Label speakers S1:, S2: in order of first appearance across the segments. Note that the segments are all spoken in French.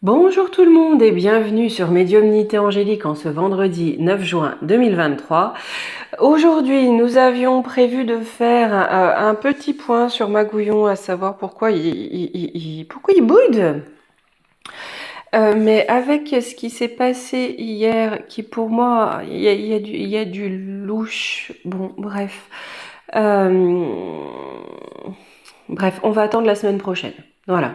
S1: Bonjour tout le monde et bienvenue sur Médiumnité Angélique en ce vendredi 9 juin 2023. Aujourd'hui, nous avions prévu de faire un petit point sur Magouillon, à savoir pourquoi pourquoi il boude. Mais avec ce qui s'est passé hier, qui pour moi, il y a du louche. Bon, bref. Bref, on va attendre la semaine prochaine. Voilà.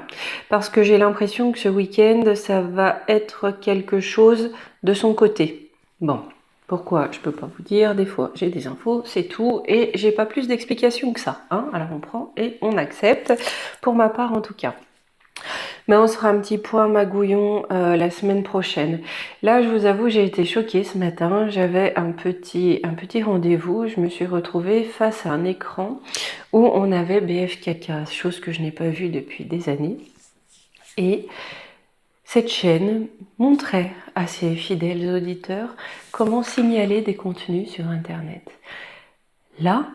S1: Parce que j'ai l'impression que ce week-end, ça va être quelque chose de son côté. Bon. Pourquoi? Je peux pas vous dire. Des fois, j'ai des infos, c'est tout. Et j'ai pas plus d'explications que ça. Hein. Alors on prend et on accepte. Pour ma part, en tout cas. Mais on se fera un petit point Magouillon la semaine prochaine. Là, je vous avoue, j'ai été choquée ce matin. J'avais un petit rendez-vous. Je me suis retrouvée face à un écran où on avait BFKK, chose que je n'ai pas vue depuis des années. Et cette chaîne montrait à ses fidèles auditeurs comment signaler des contenus sur Internet. Là,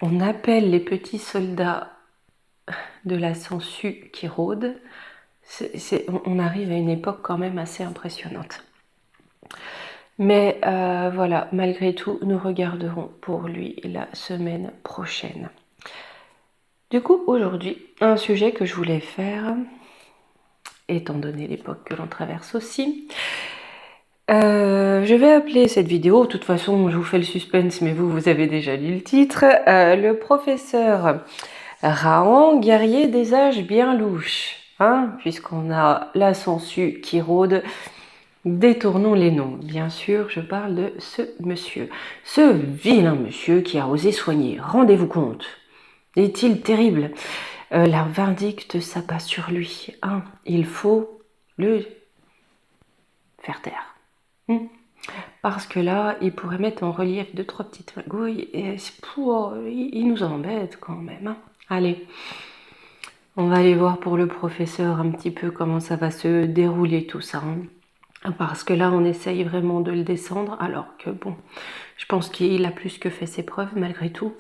S1: on appelle les petits soldats de la sangsue qui rôdent. On arrive à une époque quand même assez impressionnante. Mais voilà, malgré tout, nous regarderons pour lui la semaine prochaine. Du coup, aujourd'hui, un sujet que je voulais faire, étant donné l'époque que l'on traverse aussi, je vais appeler cette vidéo, de toute façon je vous fais le suspense, mais vous avez déjà lu le titre, le professeur Rahan, guerrier des âges bien louches, hein, puisqu'on a la sangsue qui rôde. Détournons les noms. Bien sûr, je parle de ce monsieur. Ce vilain monsieur qui a osé soigner. Rendez-vous compte. Est-il terrible? La vindicte s'abat sur lui. Hein, il faut le faire taire. Parce que là, il pourrait mettre en relief 2-3 petites magouilles et il nous embête quand même. Hein. Allez, on va aller voir pour le professeur un petit peu comment ça va se dérouler tout ça. Hein. Parce que là, on essaye vraiment de le descendre, alors que bon, je pense qu'il a plus que fait ses preuves malgré tout,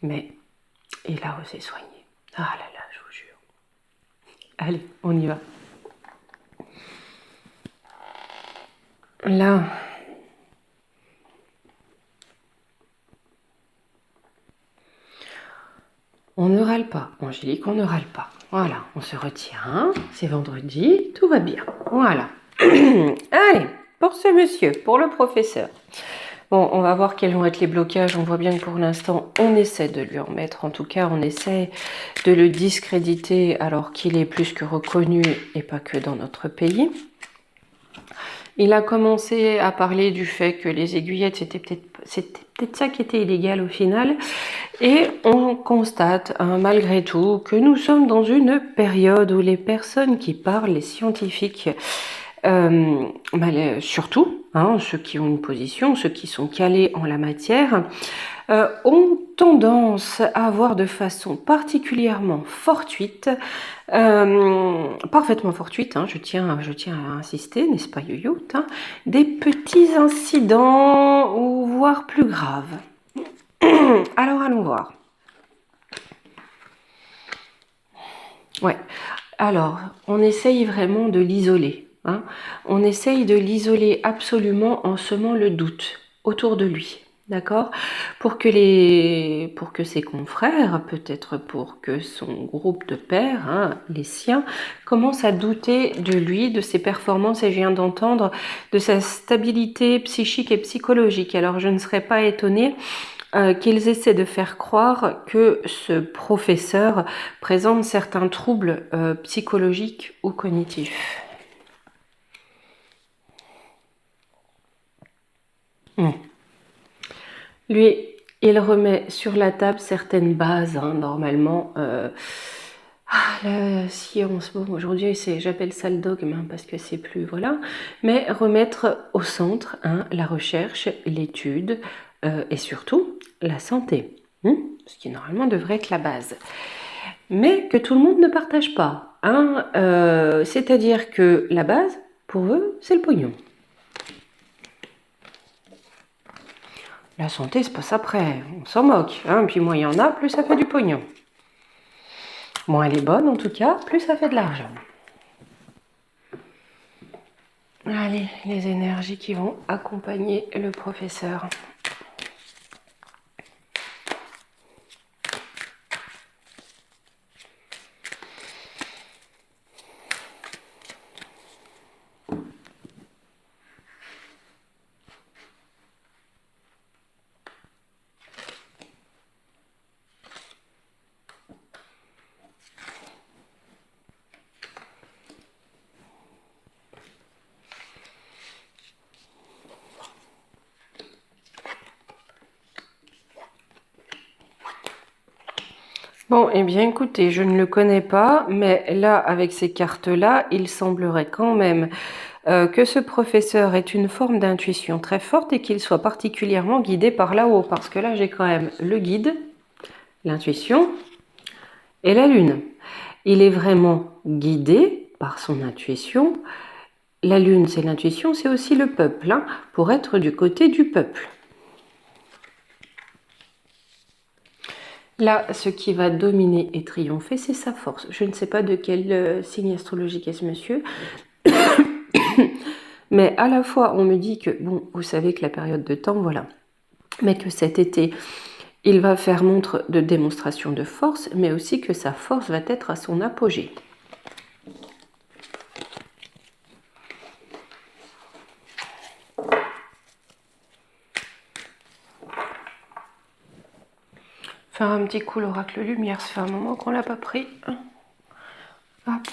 S1: mais il a osé soigner. Ah là là, je vous jure. Allez, on y va. Là, on ne râle pas, Angélique, on ne râle pas. Voilà, on se retient, c'est vendredi, tout va bien. Voilà. Allez, pour ce monsieur, pour le professeur. Bon, on va voir quels vont être les blocages. On voit bien que pour l'instant, on essaie de lui en mettre. En tout cas, on essaie de le discréditer alors qu'il est plus que reconnu et pas que dans notre pays. Il a commencé à parler du fait que les aiguillettes, c'était peut-être ça qui était illégal au final. Et on constate, hein, malgré tout, que nous sommes dans une période où les personnes qui parlent, les scientifiques, surtout, hein, ceux qui ont une position, ceux qui sont calés en la matière, ont tendance à avoir de façon particulièrement fortuite, parfaitement fortuite, hein, je tiens à insister, n'est-ce pas Yoyout, hein, des petits incidents ou voire plus graves. Alors allons voir. Ouais. Alors, on essaye vraiment de l'isoler. Hein. On essaye de l'isoler absolument en semant le doute autour de lui. D'accord? Pour que ses confrères, peut-être pour que son groupe de pairs, hein, les siens, commencent à douter de lui, de ses performances, et je viens d'entendre, de sa stabilité psychique et psychologique. Alors, je ne serais pas étonnée qu'ils essaient de faire croire que ce professeur présente certains troubles psychologiques ou cognitifs. Lui, il remet sur la table certaines bases, hein, normalement. La science, bon, aujourd'hui, j'appelle ça le dogme, hein, parce que c'est plus, voilà. Mais remettre au centre, hein, la recherche, l'étude, et surtout la santé, hein, ce qui normalement devrait être la base. Mais que tout le monde ne partage pas. Hein, c'est-à-dire que la base, pour eux, c'est le pognon. La santé, c'est pas ça après, on s'en moque. Hein, puis moins il y en a, plus ça fait du pognon. Moins elle est bonne en tout cas, plus ça fait de l'argent. Allez, les énergies qui vont accompagner le professeur. Bon, eh bien écoutez, je ne le connais pas, mais là, avec ces cartes-là, il semblerait quand même que ce professeur ait une forme d'intuition très forte et qu'il soit particulièrement guidé par là-haut, parce que là, j'ai quand même le guide, l'intuition et la lune. Il est vraiment guidé par son intuition. La lune, c'est l'intuition, c'est aussi le peuple, hein, pour être du côté du peuple. Là, ce qui va dominer et triompher, c'est sa force. Je ne sais pas de quel signe astrologique est ce monsieur, mais à la fois, on me dit que, bon, vous savez que la période de temps, voilà, mais que cet été, il va faire montre de démonstration de force, mais aussi que sa force va être à son apogée. Faire un petit coup l'oracle lumière, ça fait un moment qu'on l'a pas pris. Hop.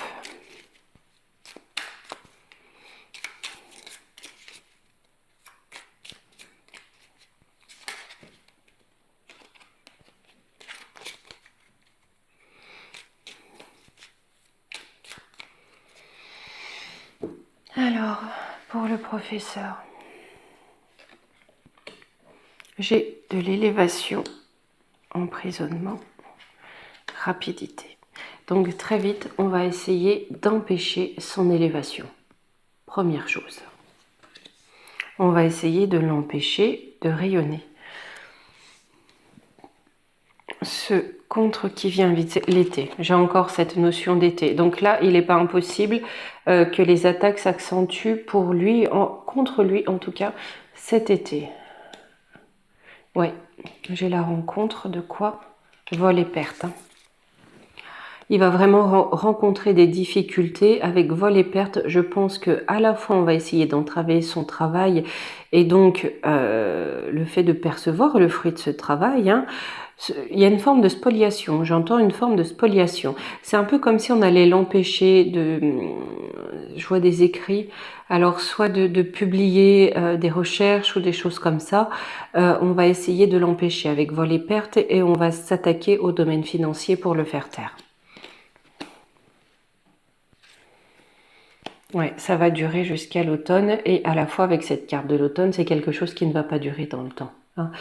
S1: Alors, pour le professeur, j'ai de l'élévation, emprisonnement, rapidité. Donc très vite, on va essayer d'empêcher son élévation. Première chose. On va essayer de l'empêcher de rayonner. Ce contre qui vient vite, l'été. J'ai encore cette notion d'été. Donc là, il n'est pas impossible que les attaques s'accentuent pour lui, contre lui en tout cas, cet été. Ouais, j'ai la rencontre de quoi? Vol et perte. Hein. Il va vraiment rencontrer des difficultés avec vol et perte. Je pense que à la fois on va essayer d'entraver son travail et donc le fait de percevoir le fruit de ce travail. Hein, il y a une forme de spoliation. J'entends une forme de spoliation. C'est un peu comme si on allait l'empêcher de. Je vois des écrits. Alors soit de publier des recherches ou des choses comme ça. On va essayer de l'empêcher avec vol et perte et on va s'attaquer au domaine financier pour le faire taire. Ouais, ça va durer jusqu'à l'automne et à la fois avec cette carte de l'automne, c'est quelque chose qui ne va pas durer dans le temps. Hein.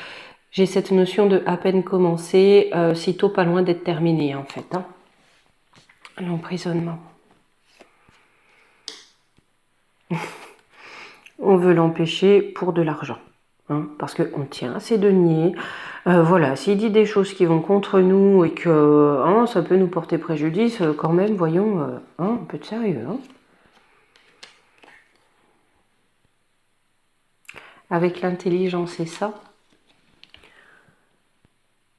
S1: J'ai cette notion de à peine commencé, sitôt pas loin d'être terminé en fait. Hein. L'emprisonnement. On veut l'empêcher pour de l'argent. Hein, parce qu'on tient à ses deniers. Voilà, s'il dit des choses qui vont contre nous et que hein, ça peut nous porter préjudice, quand même, voyons, un peu de sérieux. Hein. Avec l'intelligence et ça,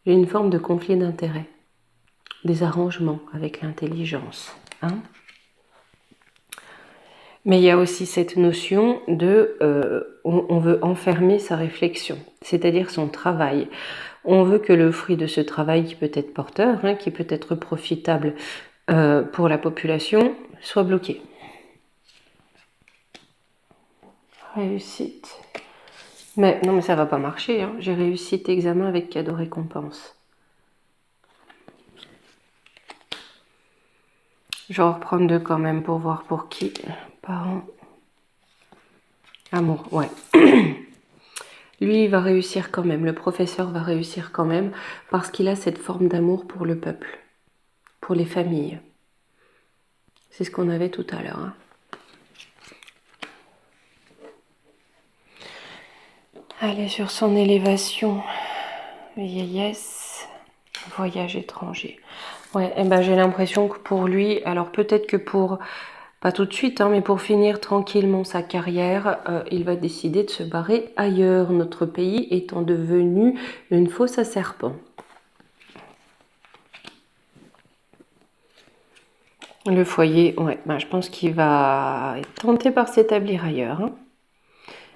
S1: j'ai une forme de conflit d'intérêts, des arrangements avec l'intelligence. Hein. Mais il y a aussi cette notion de on veut enfermer sa réflexion, c'est-à-dire son travail. On veut que le fruit de ce travail qui peut être porteur, hein, qui peut être profitable pour la population, soit bloqué. Réussite. Mais non, mais ça va pas marcher. Hein. J'ai réussite examen avec cadeau récompense. Je vais en reprendre deux quand même pour voir pour qui. Parents. Amour, ouais. Lui, il va réussir quand même. Le professeur va réussir quand même parce qu'il a cette forme d'amour pour le peuple, pour les familles. C'est ce qu'on avait tout à l'heure. Hein. Allez, sur son élévation, vieillesse, voyage étranger. Ouais, eh ben, j'ai l'impression que pour lui, alors peut-être que pour, pas tout de suite, hein, mais pour finir tranquillement sa carrière, il va décider de se barrer ailleurs, notre pays étant devenu une fosse à serpents. Le foyer, ouais, ben, je pense qu'il va être tenté par s'établir ailleurs, hein.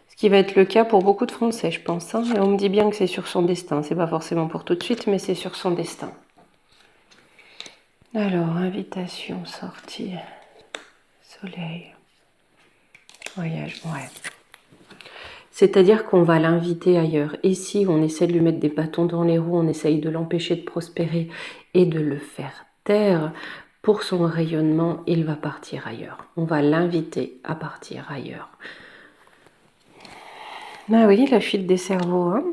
S1: Ce qui va être le cas pour beaucoup de Français, je pense, hein. Et on me dit bien que c'est sur son destin. C'est pas forcément pour tout de suite, mais c'est sur son destin. Alors, invitation, sortie, soleil, voyage, ouais. C'est-à-dire qu'on va l'inviter ailleurs. Et si on essaie de lui mettre des bâtons dans les roues, on essaye de l'empêcher de prospérer et de le faire taire, pour son rayonnement, il va partir ailleurs. On va l'inviter à partir ailleurs. Ah oui, la fuite des cerveaux, hein.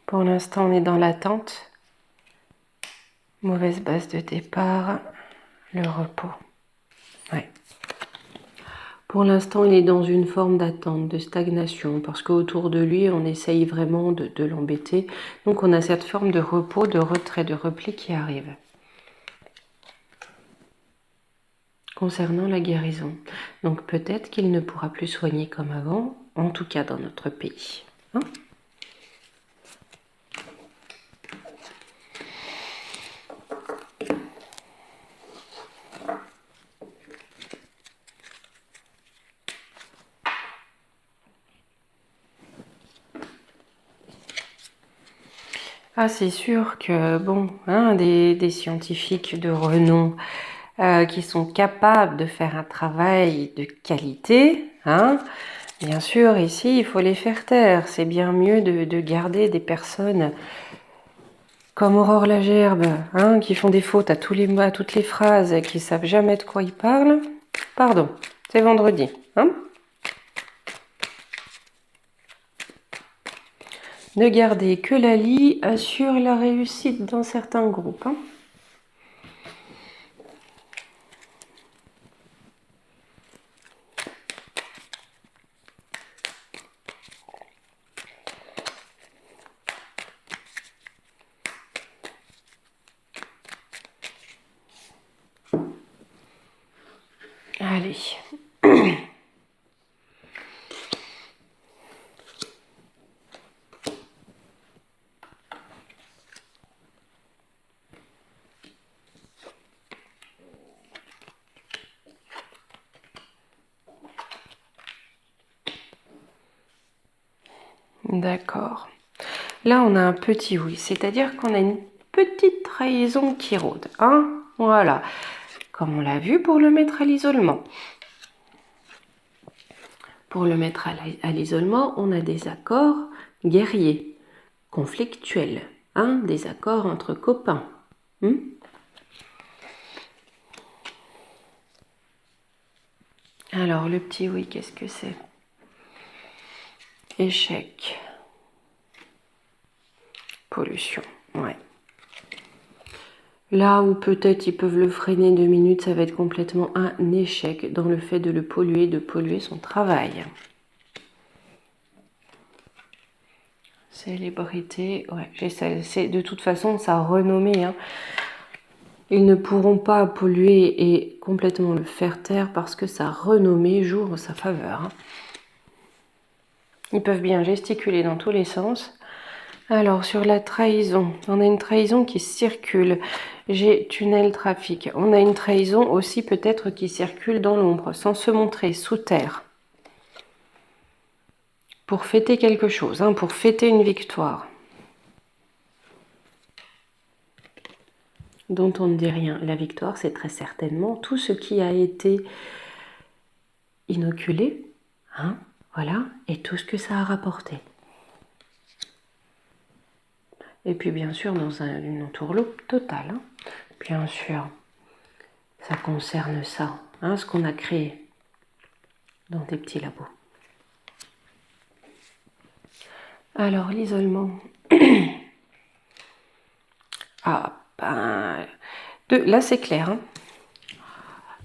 S1: Pour l'instant, on est dans l'attente. Mauvaise base de départ, le repos. Ouais. Pour l'instant, il est dans une forme d'attente, de stagnation, parce qu'autour de lui, on essaye vraiment de l'embêter. Donc on a cette forme de repos, de retrait, de repli qui arrive. Concernant la guérison. Donc peut-être qu'il ne pourra plus soigner comme avant, en tout cas dans notre pays. Hein? Ah, c'est sûr que, bon, hein, des scientifiques de renom qui sont capables de faire un travail de qualité, hein, bien sûr, ici, il faut les faire taire. C'est bien mieux de garder des personnes comme Aurore Lagerbe, hein, qui font des fautes à toutes les phrases, qui savent jamais de quoi ils parlent. Pardon, c'est vendredi, hein. Ne garder que la lie assure la réussite dans certains groupes, hein. Allez. D'accord. Là, on a un petit oui, c'est-à-dire qu'on a une petite trahison qui rôde, hein. Voilà, comme on l'a vu pour le mettre à l'isolement. Pour le mettre à l'isolement, on a des accords guerriers, conflictuels, hein, des accords entre copains. Alors, le petit oui, qu'est-ce que c'est? Échec. Pollution, ouais. Là où peut-être ils peuvent le freiner 2 minutes, ça va être complètement un échec dans le fait de le polluer, de polluer son travail. Célébrité, ouais, c'est de toute façon sa renommée, hein. Ils ne pourront pas polluer et complètement le faire taire parce que sa renommée joue en sa faveur, hein. Ils peuvent bien gesticuler dans tous les sens. Alors, sur la trahison, on a une trahison qui circule. J'ai tunnel trafic. On a une trahison aussi peut-être qui circule dans l'ombre, sans se montrer, sous terre. Pour fêter quelque chose, hein, pour fêter une victoire. Dont on ne dit rien. La victoire, c'est très certainement tout ce qui a été inoculé, hein, voilà, et tout ce que ça a rapporté. Et puis bien sûr dans une entourloupe totale, hein. Bien sûr, ça concerne ça, hein, ce qu'on a créé dans des petits labos. Alors l'isolement. Ah ben, là c'est clair, hein.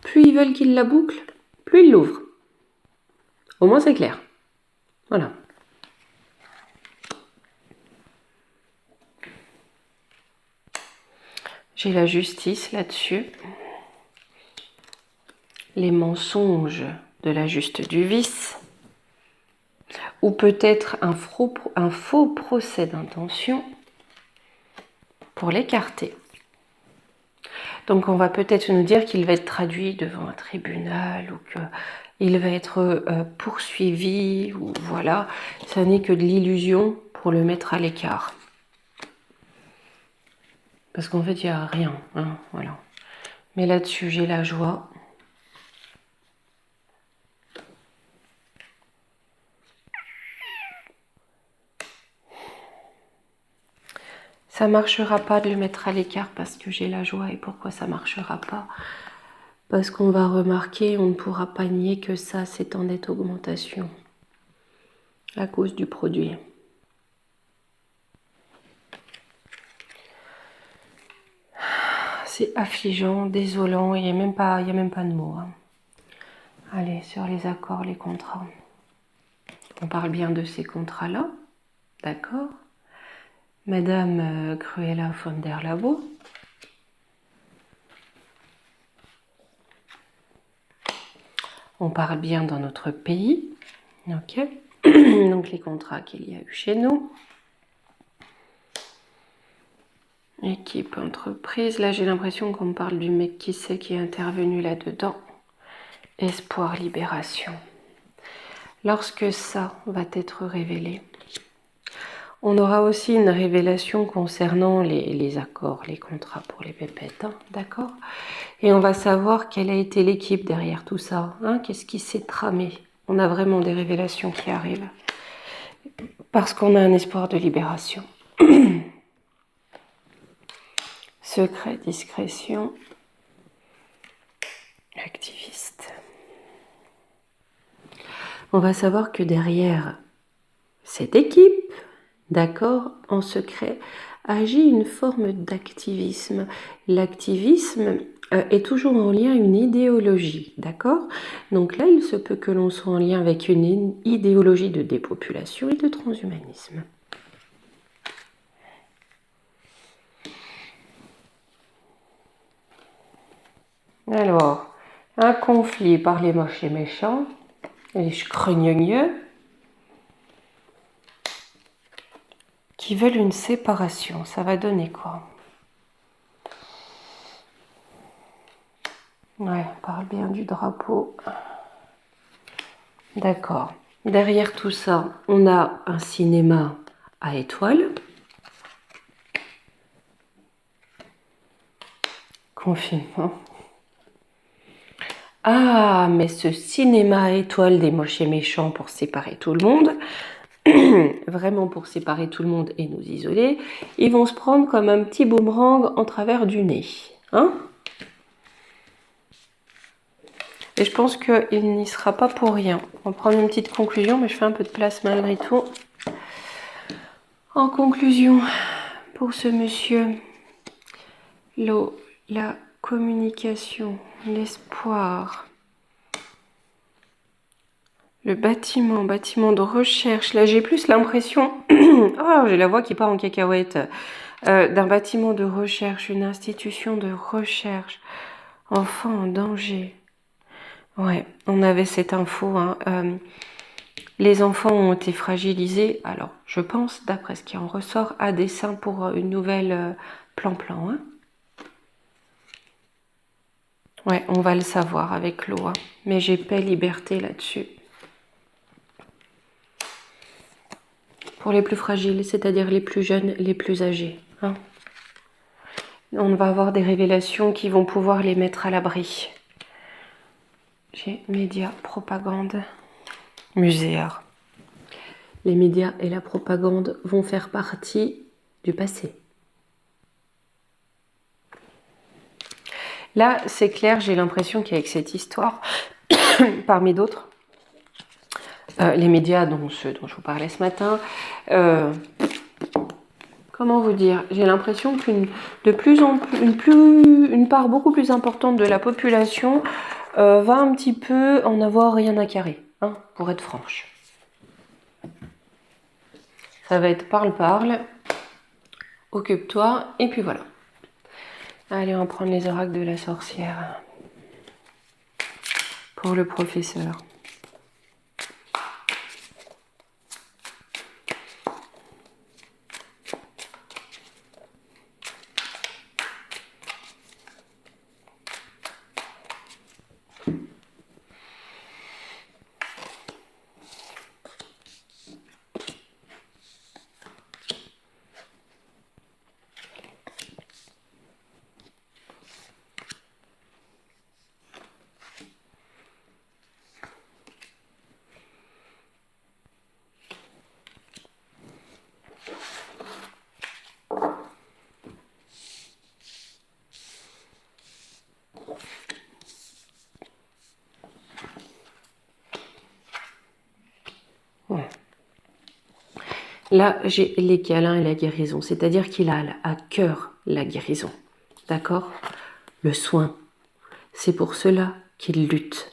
S1: Plus ils veulent qu'il la boucle, plus ils l'ouvrent. Au moins c'est clair. Voilà. J'ai la justice là-dessus. Les mensonges de la juste du vice. Ou peut-être un faux procès d'intention pour l'écarter. Donc on va peut-être nous dire qu'il va être traduit devant un tribunal ou qu'il va être poursuivi, ou voilà, ça n'est que de l'illusion pour le mettre à l'écart. Parce qu'en fait, il n'y a rien, hein, voilà. Mais là-dessus, j'ai la joie. Ça marchera pas de le mettre à l'écart parce que j'ai la joie. Et pourquoi ça marchera pas? Parce qu'on va remarquer, on ne pourra pas nier que ça, c'est en nette augmentation à cause du produit. C'est affligeant, désolant, il n'y a même pas de mots. Hein. Allez, sur les accords, les contrats. On parle bien de ces contrats-là, d'accord? Madame Cruella von der Labo. On parle bien dans notre pays, ok? Donc les contrats qu'il y a eu chez nous. Équipe, entreprise. Là, j'ai l'impression qu'on parle du mec qui sait qui est intervenu là-dedans. Espoir, libération. Lorsque ça va être révélé, on aura aussi une révélation concernant les accords, les contrats pour les pépettes, hein, d'accord? Et on va savoir quelle a été l'équipe derrière tout ça, hein, qu'est-ce qui s'est tramé. On a vraiment des révélations qui arrivent. Parce qu'on a un espoir de libération. Secret, discrétion, activiste. On va savoir que derrière cette équipe, d'accord, en secret, agit une forme d'activisme. L'activisme est toujours en lien à une idéologie, d'accord? Donc là, il se peut que l'on soit en lien avec une idéologie de dépopulation et de transhumanisme. Alors, un conflit par les moches et méchants, les scrogneux, qui veulent une séparation. Ça va donner quoi? Ouais, on parle bien du drapeau. D'accord. Derrière tout ça, on a un cinéma à étoiles. Confinement. Ah, mais ce cinéma à étoiles des moches et méchants pour séparer tout le monde, vraiment pour séparer tout le monde et nous isoler, ils vont se prendre comme un petit boomerang en travers du nez. Hein? Et je pense qu'il n'y sera pas pour rien. On va prendre une petite conclusion, mais je fais un peu de place malgré tout. En conclusion, pour ce monsieur, l'eau, la communication, l'espoir, le bâtiment de recherche. Là, j'ai plus l'impression, oh, j'ai la voix qui part en cacahuète, d'un bâtiment de recherche, une institution de recherche, enfant en danger. Ouais, on avait cette info, hein. Les enfants ont été fragilisés, alors je pense, d'après ce qui en ressort, à dessein pour une nouvelle plan-plan. Hein. Ouais, on va le savoir avec l'eau, hein. Mais j'ai paix, liberté là-dessus. Pour les plus fragiles, c'est-à-dire les plus jeunes, les plus âgés. Hein. On va avoir des révélations qui vont pouvoir les mettre à l'abri. J'ai médias, propagande, muséaire. Les médias et la propagande vont faire partie du passé. Là, c'est clair, j'ai l'impression qu'avec cette histoire, parmi d'autres, les médias, dont ceux dont je vous parlais ce matin, comment vous dire, j'ai l'impression qu'une part beaucoup plus importante de la population va un petit peu en avoir rien à carrer, hein, pour être franche. Ça va être parle, occupe-toi, et puis voilà. Allez, on va prendre les oracles de la sorcière pour le professeur. Là, j'ai les câlins et la guérison, c'est-à-dire qu'il a à cœur la guérison, d'accord? Le soin. C'est pour cela qu'il lutte.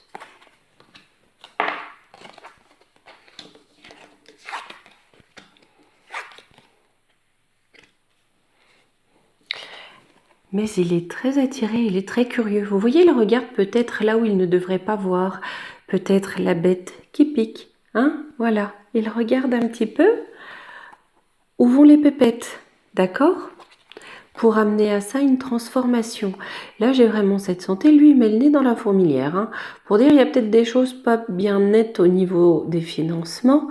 S1: Mais il est très attiré, il est très curieux. Vous voyez, il regarde peut-être là où il ne devrait pas voir, peut-être la bête qui pique, hein? Voilà, il regarde un petit peu où vont les pépettes, d'accord? Pour amener à ça une transformation. Là, j'ai vraiment cette santé. Lui, il met le nez dans la fourmilière. Hein, pour dire, il y a peut-être des choses pas bien nettes au niveau des financements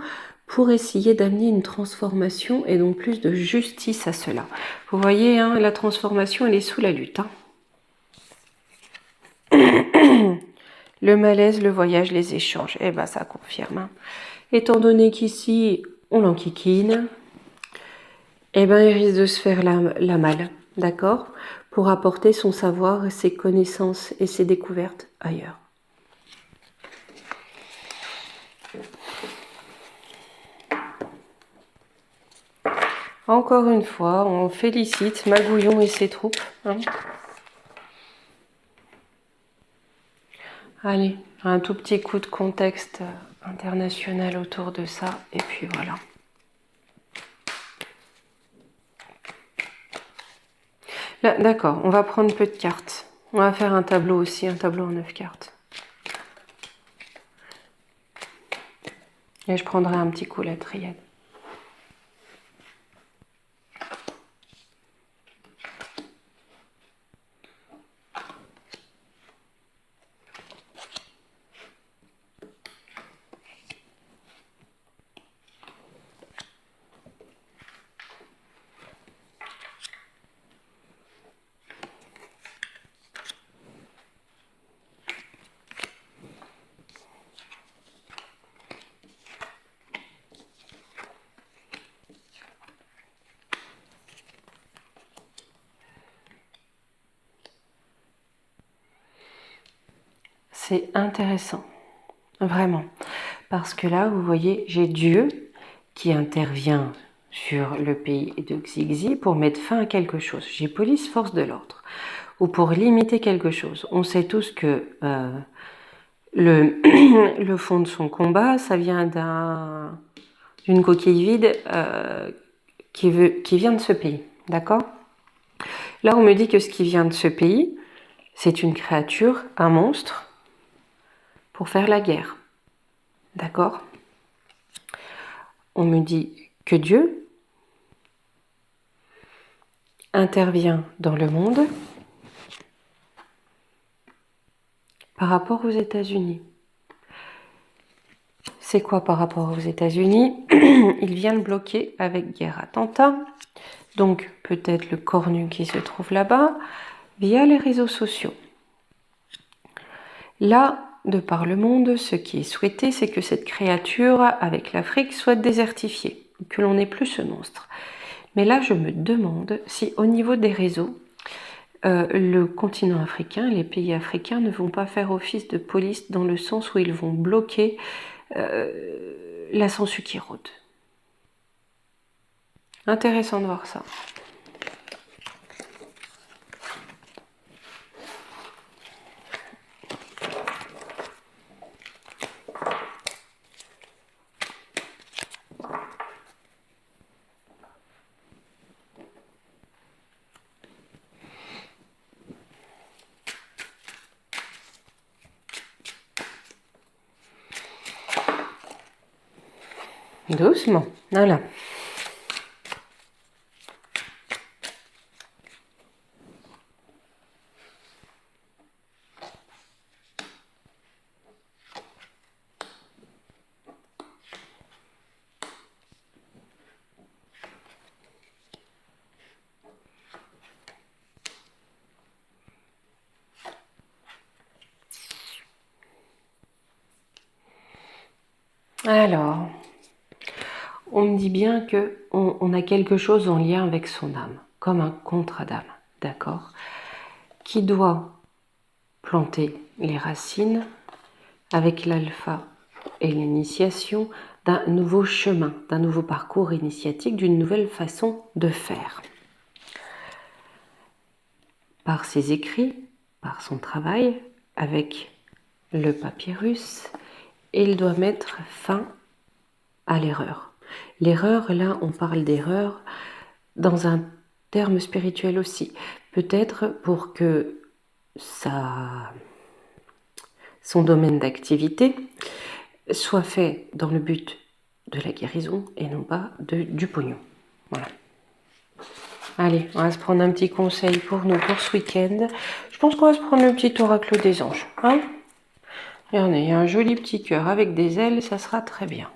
S1: pour essayer d'amener une transformation et donc plus de justice à cela. Vous voyez, hein, la transformation, elle est sous la lutte. Hein. Le malaise, le voyage, les échanges. Eh ben, ça confirme. Hein. Étant donné qu'ici, on l'enquiquine, eh ben, il risque de se faire la malle, d'accord? Pour apporter son savoir, ses connaissances et ses découvertes ailleurs. Encore une fois, on félicite Magouillon et ses troupes. Hein. Allez, un tout petit coup de contexte international autour de ça, et puis voilà. Là, d'accord, on va prendre peu de cartes. On va faire un tableau aussi, un tableau en 9 cartes. Et je prendrai un petit coup la triade. C'est intéressant, vraiment. Parce que là, vous voyez, j'ai Dieu qui intervient sur le pays de Xixi pour mettre fin à quelque chose. J'ai police, force de l'ordre. Ou pour limiter quelque chose. On sait tous que le fond de son combat, ça vient d'une coquille vide qui vient de ce pays. D'accord? Là, on me dit que ce qui vient de ce pays, c'est une créature, un monstre, pour faire la guerre. D'accord? On me dit que Dieu intervient dans le monde par rapport aux États-Unis. C'est quoi par rapport aux États-Unis? Il vient de bloquer avec guerre attentat, donc peut-être le cornu qui se trouve là-bas, via les réseaux sociaux. Là, de par le monde, ce qui est souhaité, c'est que cette créature avec l'Afrique soit désertifiée, que l'on n'ait plus ce monstre. Mais là, je me demande si au niveau des réseaux, le continent africain, les pays africains ne vont pas faire office de police dans le sens où ils vont bloquer la sangsue qui rôde. Intéressant de voir ça. Doucement. Voilà. Alors, on me dit bien que on a quelque chose en lien avec son âme, comme un contrat d'âme, d'accord, qui doit planter les racines avec l'alpha et l'initiation d'un nouveau chemin, d'un nouveau parcours initiatique, d'une nouvelle façon de faire. Par ses écrits, par son travail, avec le papyrus, il doit mettre fin à l'erreur. L'erreur, là, on parle d'erreur dans un terme spirituel aussi. Peut-être pour que son domaine d'activité soit fait dans le but de la guérison et non pas du pognon. Voilà. Allez, on va se prendre un petit conseil pour nous pour ce week-end. Je pense qu'on va se prendre le petit oracle des anges. Hein? Regardez, il y a un joli petit cœur avec des ailes, ça sera très bien.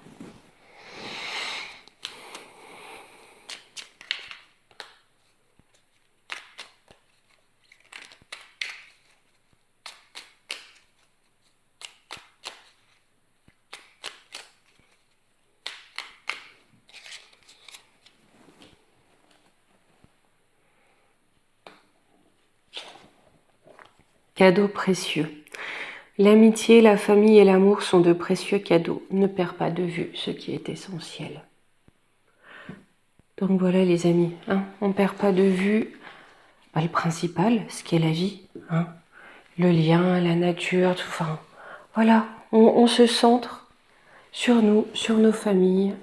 S1: Cadeaux précieux. L'amitié, la famille et l'amour sont de précieux cadeaux. Ne perds pas de vue ce qui est essentiel. Donc voilà les amis, hein, on ne perd pas de vue le principal, ce qui est la vie, hein, le lien, la nature, tout. Enfin, voilà, on se centre sur nous, sur nos familles.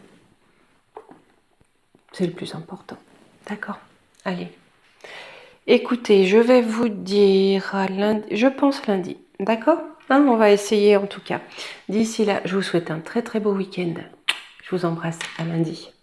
S1: C'est le plus important. D'accord? Allez. Écoutez, je vais vous dire lundi, je pense lundi. D'accord? Hein, on va essayer en tout cas. D'ici là, je vous souhaite un très très beau week-end. Je vous embrasse. À lundi.